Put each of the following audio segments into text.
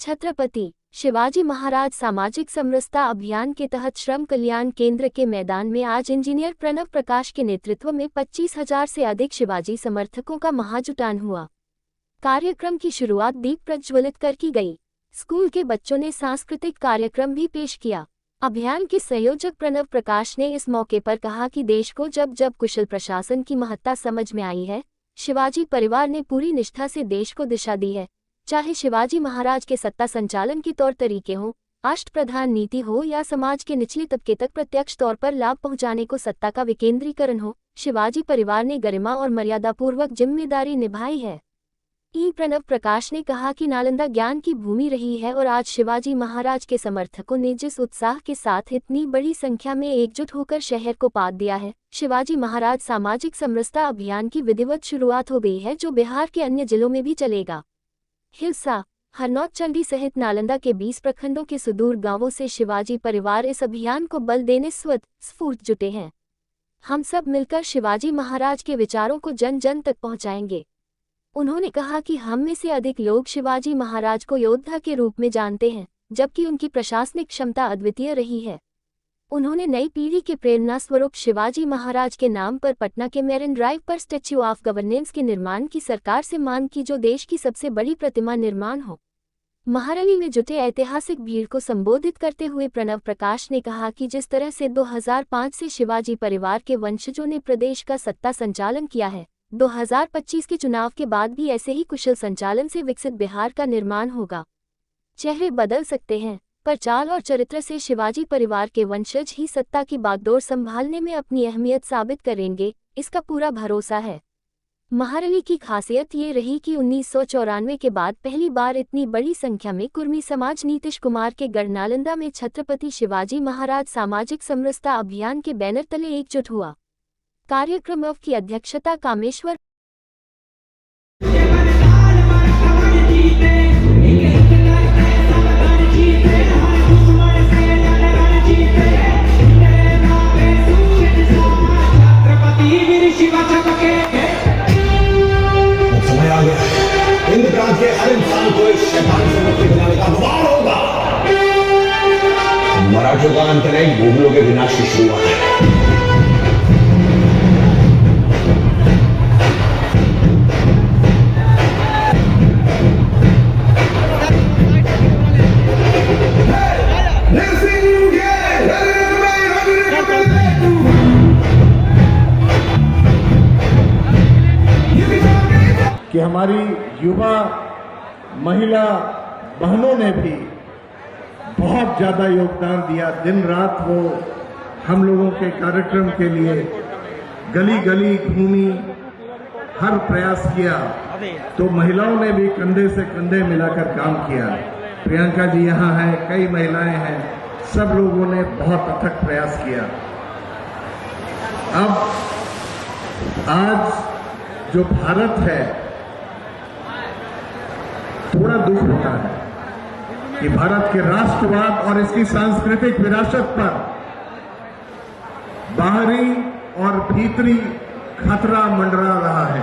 छत्रपति शिवाजी महाराज सामाजिक समरसता अभियान के तहत श्रम कल्याण केंद्र के मैदान में आज इंजीनियर प्रणव प्रकाश के नेतृत्व में 25,000 से अधिक शिवाजी समर्थकों का महाजुटान हुआ। कार्यक्रम की शुरुआत दीप प्रज्वलित कर की गई। स्कूल के बच्चों ने सांस्कृतिक कार्यक्रम भी पेश किया। अभियान के संयोजक प्रणव प्रकाश ने इस मौके पर कहा कि देश को जब जब कुशल प्रशासन की महत्ता समझ में आई है, शिवाजी परिवार ने पूरी निष्ठा से देश को दिशा दी है। चाहे शिवाजी महाराज के सत्ता संचालन के तौर तरीके हों, अष्टप्रधान नीति हो या समाज के निचले तबके तक प्रत्यक्ष तौर पर लाभ पहुंचाने को सत्ता का विकेंद्रीकरण हो, शिवाजी परिवार ने गरिमा और मर्यादापूर्वक जिम्मेदारी निभाई है। प्रणव प्रकाश ने कहा कि नालंदा ज्ञान की भूमि रही है और आज शिवाजी महाराज के समर्थकों ने जिस उत्साह के साथ इतनी बड़ी संख्या में एकजुट होकर शहर को पात दिया है, शिवाजी महाराज सामाजिक समरसता अभियान की विधिवत शुरुआत हो गई है, जो बिहार के अन्य जिलों में भी चलेगा। हिलसा, हरनौत चंडी सहित नालंदा के 20 प्रखंडों के सुदूर गांवों से शिवाजी परिवार इस अभियान को बल देने स्वतः जुटे हैं। हम सब मिलकर शिवाजी महाराज के विचारों को जन जन तक पहुंचाएंगे। उन्होंने कहा कि हम में से अधिक लोग शिवाजी महाराज को योद्धा के रूप में जानते हैं, जबकि उनकी प्रशासनिक क्षमता अद्वितीय रही है। उन्होंने नई पीढ़ी के प्रेरणा स्वरूप शिवाजी महाराज के नाम पर पटना के मेरिन ड्राइव पर स्टैच्यू ऑफ गवर्नेंस के निर्माण की सरकार से मांग की, जो देश की सबसे बड़ी प्रतिमा निर्माण हो। महारैली में जुटे ऐतिहासिक भीड़ को संबोधित करते हुए प्रणव प्रकाश ने कहा कि जिस तरह से 2005 से शिवाजी परिवार के वंशजों ने प्रदेश का सत्ता संचालन किया है, 2025 के चुनाव के बाद भी ऐसे ही कुशल संचालन से विकसित बिहार का निर्माण होगा। चेहरे बदल सकते हैं, पर चाल और चरित्र से शिवाजी परिवार के वंशज ही सत्ता की बागडोर संभालने में अपनी अहमियत साबित करेंगे, इसका पूरा भरोसा है। महारैली की खासियत ये रही कि 1994 के बाद पहली बार इतनी बड़ी संख्या में कुर्मी समाज नीतीश कुमार के गढ़ नालंदा में छत्रपति शिवाजी महाराज सामाजिक समरसता अभियान के बैनर तले एकजुट हुआ। कार्यक्रम की अध्यक्षता कामेश्वर समय आ गया, हिंद प्रांत के हर इंसान को एक शैतान से मुक्ति दिलाने का वार होगा। मराठों का अंत नहीं, मुगलों के विनाश की शुरुआत है। कि हमारी युवा महिला बहनों ने भी बहुत ज़्यादा योगदान दिया। दिन रात वो हम लोगों के कार्यक्रम के लिए गली गली घूमी, हर प्रयास किया, तो महिलाओं ने भी कंधे से कंधे मिलाकर काम किया। प्रियंका जी यहाँ हैं, कई महिलाएं हैं, सब लोगों ने बहुत अथक प्रयास किया। अब आज जो भारत है, थोड़ा दुख होता है कि भारत के राष्ट्रवाद और इसकी सांस्कृतिक विरासत पर बाहरी और भीतरी खतरा मंडरा रहा है।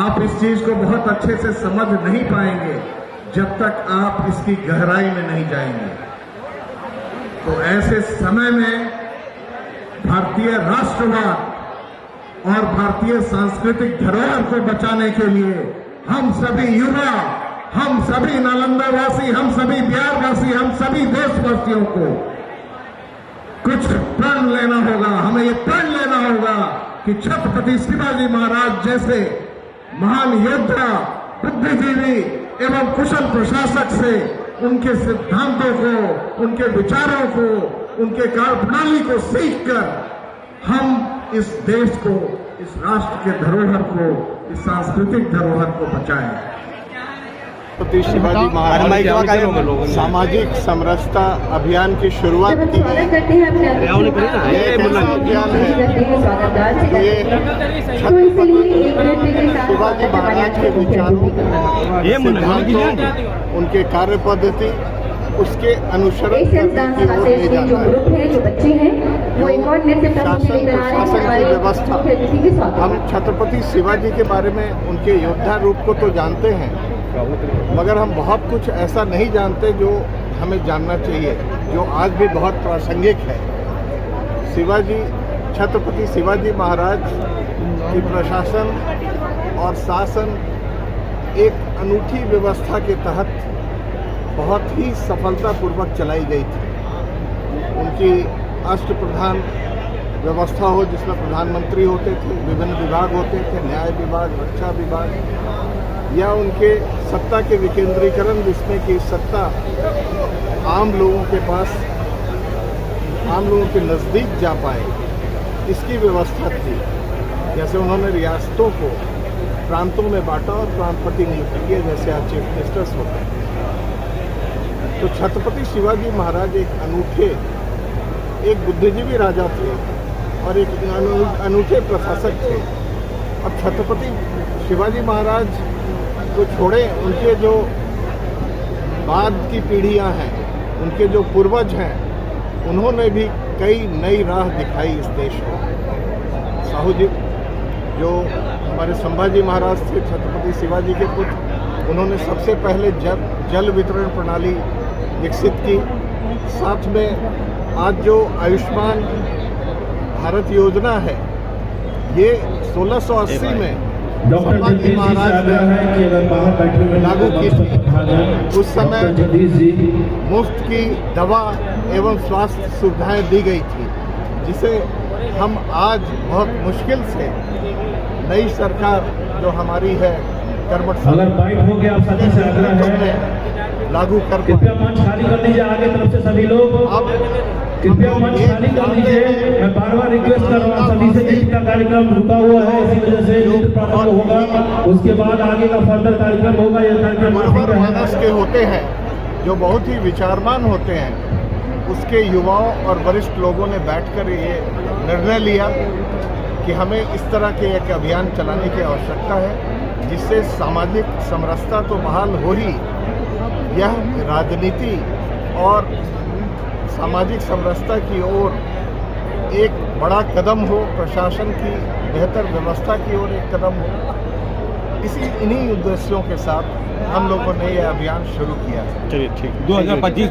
आप इस चीज को बहुत अच्छे से समझ नहीं पाएंगे जब तक आप इसकी गहराई में नहीं जाएंगे। तो ऐसे समय में भारतीय राष्ट्रवाद और भारतीय सांस्कृतिक धरोहर को बचाने के लिए हम सभी युवा, हम सभी नालंदा वासी, हम सभी बिहार वासी, हम सभी देशवासियों को कुछ प्रण लेना होगा। हमें ये प्रण लेना होगा कि छत्रपति शिवाजी महाराज जैसे महान योद्धा, बुद्धिजीवी एवं कुशल प्रशासक से उनके सिद्धांतों को, उनके विचारों को, उनके कार्यप्रणाली को सीखकर हम इस देश को, इस राष्ट्र के धरोहर को, इस सांस्कृतिक धरोहर को बचाएं। छत्रपति शिवाजी महाराज सामाजिक समरसता अभियान की शुरुआत की गई। ये अभियान है, ये शिवाजी महाराज के विचारों, सिद्धांतों, उनके कार्य पद्धति, उसके अनुसरण करने की ओर ले जाता है। शासन की व्यवस्था, हम छत्रपति शिवाजी के बारे में उनके योद्धा रूप को तो जानते हैं, मगर हम बहुत कुछ ऐसा नहीं जानते जो हमें जानना चाहिए, जो आज भी बहुत प्रासंगिक है। छत्रपति शिवाजी महाराज की प्रशासन और शासन एक अनूठी व्यवस्था के तहत बहुत ही सफलतापूर्वक चलाई गई थी। उनकी अष्टप्रधान व्यवस्था हो, जिसमें प्रधानमंत्री होते थे, विभिन्न विभाग होते थे, न्याय विभाग, रक्षा विभाग, या उनके सत्ता के विकेंद्रीकरण, जिसमें कि सत्ता आम लोगों के पास, आम लोगों के नज़दीक जा पाए, इसकी व्यवस्था थी। जैसे उन्होंने रियासतों को प्रांतों में बांटा और प्रांतपति नियुक्त किए, जैसे आज चीफ मिनिस्टर्स होते हैं। तो छत्रपति शिवाजी महाराज एक अनूठे, एक बुद्धिजीवी राजा थे और एक अनूठे प्रशासक थे। अब छत्रपति शिवाजी महाराज को छोड़े, उनके जो बाद की पीढ़ियां हैं, उनके जो पूर्वज हैं, उन्होंने भी कई नई राह दिखाई इस देश को। साहू जी, जो हमारे संभाजी महाराज थे, छत्रपति शिवाजी के पुत्र, उन्होंने सबसे पहले जल वितरण प्रणाली विकसित की। साथ में आज जो आयुष्मान भारत योजना है, ये 1680 में संभाजी महाराज ने लागू की थी। उस समय मुफ्त की दवा एवं स्वास्थ्य सुविधाएं दी गई थी, जिसे हम आज बहुत मुश्किल से नई सरकार जो हमारी है कर्मठ, अगर बाइट हो गया आप सभी से आग्रह है लागू कर कृपया मंच खाली कर लीजिए। आगे तरफ से सभी लोग अब कृपया मंच खाली कर लीजिए। मैं बार-बार रिक्वेस्ट कर रहा हूँ सभी से, जिसका कार्यक्रम रुका हुआ है इसी वजह से नृत्य प्रारंभ होगा, उसके बाद आगे का फर्दर कार्यक्रम होगा। यह कार्यक्रम मानस के होते हैं जो बहुत ही विचारमान होते हैं, उसके युवाओं और वरिष्ठ लोगों ने बैठकर ये निर्णय लिया कि हमें इस तरह के एक अभियान चलाने की आवश्यकता है, जिससे सामाजिक समरसता तो बहाल हो ही, यह राजनीति और सामाजिक समरसता की ओर एक बड़ा कदम हो, प्रशासन की बेहतर व्यवस्था की ओर एक कदम हो। इन्हीं उद्देश्यों के साथ हम लोगों ने यह अभियान शुरू किया। चलिए ठीक, 2025